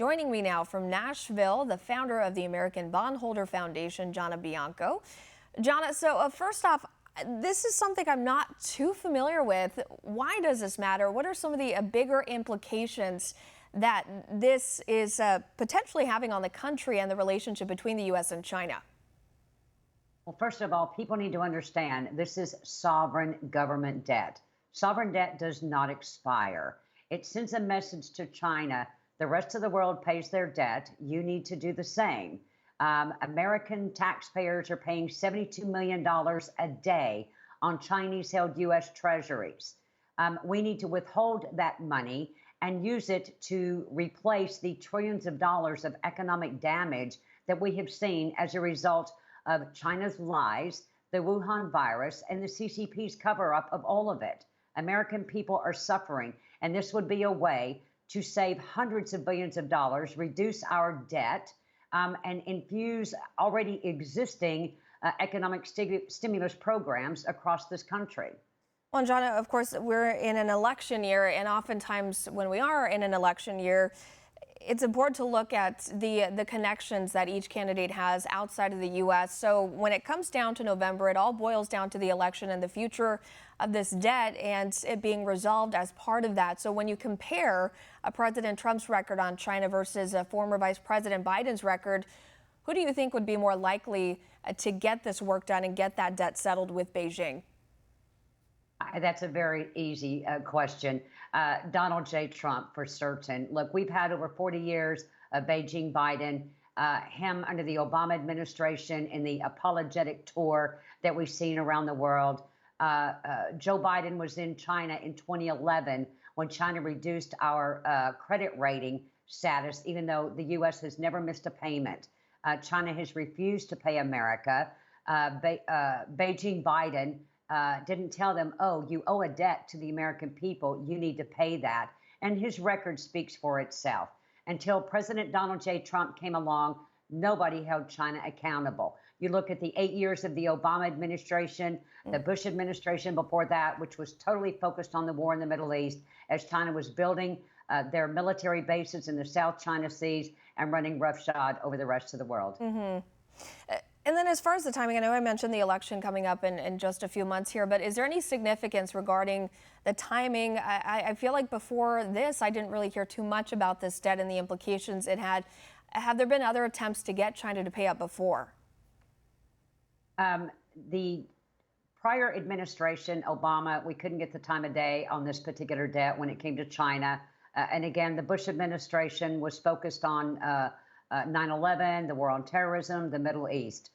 Joining me now from Nashville, the founder of the American Bondholder Foundation, Jonna Bianco. Jonna, so first off, this is something I'm not too familiar with. Why does this matter? What are some of the bigger implications that this is potentially having on the country and the relationship between the U.S. and China? Well, first of all, people need to understand this is sovereign government debt. Sovereign debt does not expire. It sends a message to China. The rest of the world pays their debt. You need to do the same. American taxpayers are paying $72 million a day on Chinese-held U.S. treasuries. We need to withhold that money and use it to replace the trillions of dollars of economic damage that we have seen as a result of China's lies, the Wuhan virus, and the CCP's cover-up of all of it. American people are suffering, and this would be a way to save hundreds of billions of dollars, reduce our debt, and infuse already existing economic stimulus programs across this country. Well, Jonna, of course, we're in an election year, and oftentimes when we are in an election year, it's important to look at the connections that each candidate has outside of the U.S. So when it comes down to November, it all boils down to the election and the future of this debt and it being resolved as part of that. So when you compare President Trump's record on China versus former Vice President Biden's record, who do you think would be more likely to get this work done and get that debt settled with Beijing? That's a very easy question. Donald J. Trump, for certain. Look, we've had over 40 years of Beijing Biden, him under the Obama administration in the apologetic tour that we've seen around the world. Joe Biden was in China in 2011 when China reduced our credit rating status, even though the U.S. has never missed a payment. China has refused to pay America. Beijing Biden didn't tell them, oh, you owe a debt to the American people. You need to pay that. And his record speaks for itself. Until President Donald J. Trump came along, nobody held China accountable. You look at the 8 years of the Obama administration, the Bush administration before that, which was totally focused on the war in the Middle East, as China was building their military bases in the South China Seas and running roughshod over the rest of the world. And then as far as the timing, I know I mentioned the election coming up in just a few months here, but is there any significance regarding the timing? I feel like before this, I didn't really hear too much about this debt and the implications it had. Have there been other attempts to get China to pay up before? The prior administration, Obama, we couldn't get the time of day on this particular debt when it came to China. And again, the Bush administration was focused on 9/11, the war on terrorism, the Middle East.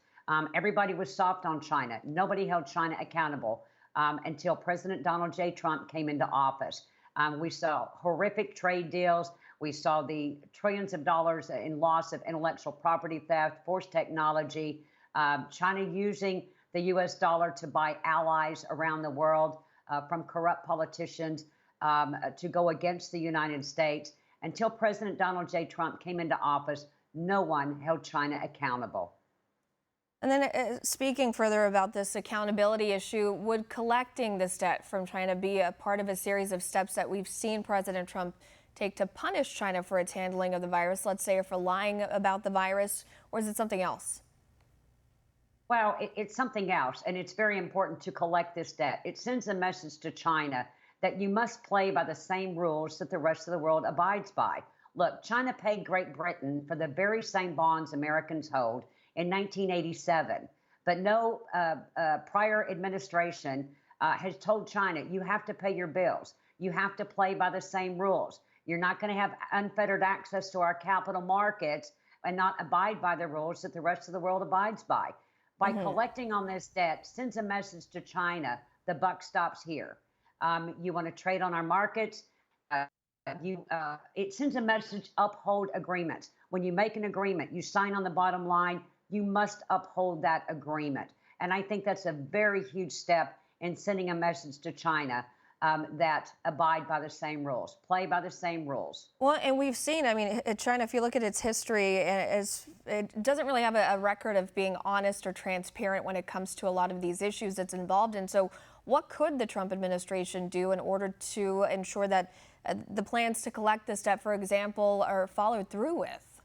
Everybody was soft on China. Nobody held China accountable until President Donald J. Trump came into office. We saw horrific trade deals. We saw the trillions of dollars in loss of intellectual property theft, forced technology, China using the U.S. dollar to buy allies around the world from corrupt politicians to go against the United States. Until President Donald J. Trump came into office, no one held China accountable. And then speaking further about this accountability issue, would collecting this debt from China be a part of a series of steps that we've seen President Trump take to punish China for its handling of the virus, let's say, or for lying about the virus, or is it something else? Well, it's something else, and it's very important to collect this debt. It sends a message to China that you must play by the same rules that the rest of the world abides by. Look, China paid Great Britain for the very same bonds Americans hold in 1987. But no prior administration has told China, you have to pay your bills. You have to play by the same rules. You're not going to have unfettered access to our capital markets and not abide by the rules that the rest of the world abides by. By collecting on this debt, sends a message to China, the buck stops here. You want to trade on our markets? It sends a message, uphold agreements. When you make an agreement, you sign on the bottom line, you must uphold that agreement. And I think that's a very huge step in sending a message to China that abide by the same rules, play by the same rules. Well, and we've seen, I mean, China, if you look at its history, it doesn't really have a record of being honest or transparent when it comes to a lot of these issues it's involved in. So what could the Trump administration do in order to ensure that the plans to collect this debt, for example, are followed through with?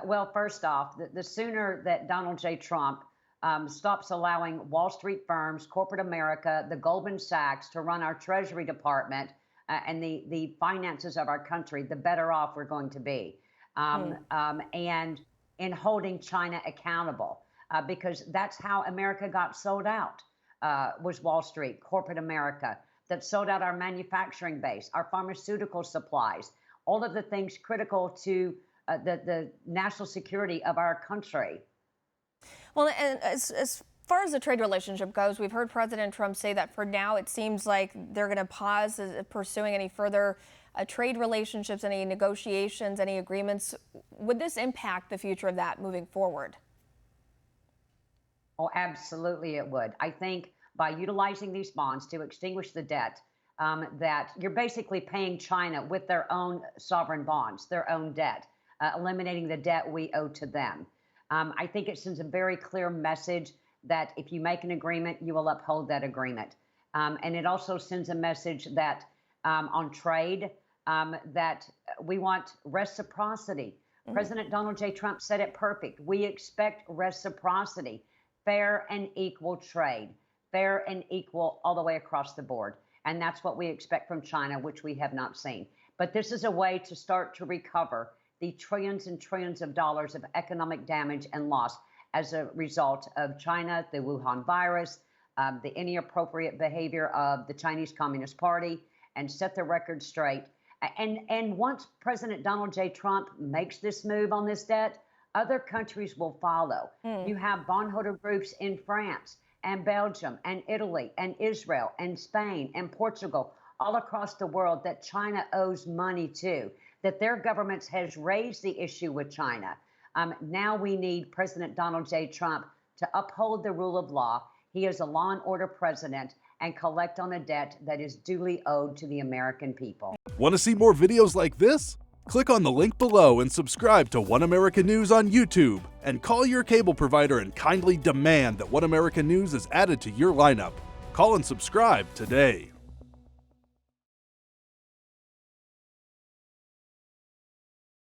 Well, first off, the sooner that Donald J. Trump stops allowing Wall Street firms, corporate America, the Goldman Sachs to run our Treasury Department and the finances of our country, the better off we're going to be. And in holding China accountable, because that's how America got sold out, was Wall Street, corporate America, that sold out our manufacturing base, our pharmaceutical supplies, all of the things critical to the national security of our country. Well, and as far as the trade relationship goes, we've heard President Trump say that for now it seems like they're going to pause pursuing any further trade relationships, any negotiations, any agreements. Would this impact the future of that moving forward? Oh, absolutely it would. I think by utilizing these bonds to extinguish the debt, that you're basically paying China with their own sovereign bonds, their own debt, eliminating the debt we owe to them. I think it sends a very clear message that if you make an agreement, you will uphold that agreement. And it also sends a message that on trade, that we want reciprocity. President Donald J. Trump said it perfect. We expect reciprocity, fair and equal trade, fair and equal all the way across the board. And that's what we expect from China, which we have not seen. But this is a way to start to recover the trillions and trillions of dollars of economic damage and loss as a result of China, the Wuhan virus, the inappropriate behavior of the Chinese Communist Party, and set the record straight. And once President Donald J. Trump makes this move on this debt, other countries will follow. You have bondholder groups in France and Belgium and Italy and Israel and Spain and Portugal, all across the world that China owes money to, that their governments has raised the issue with China. Now we need President Donald J. Trump to uphold the rule of law. He is a law and order president, and collect on a debt that is duly owed to the American people. Want to see more videos like this? Click on the link below and subscribe to One America News on YouTube, and call your cable provider and kindly demand that One America News is added to your lineup. Call and subscribe today.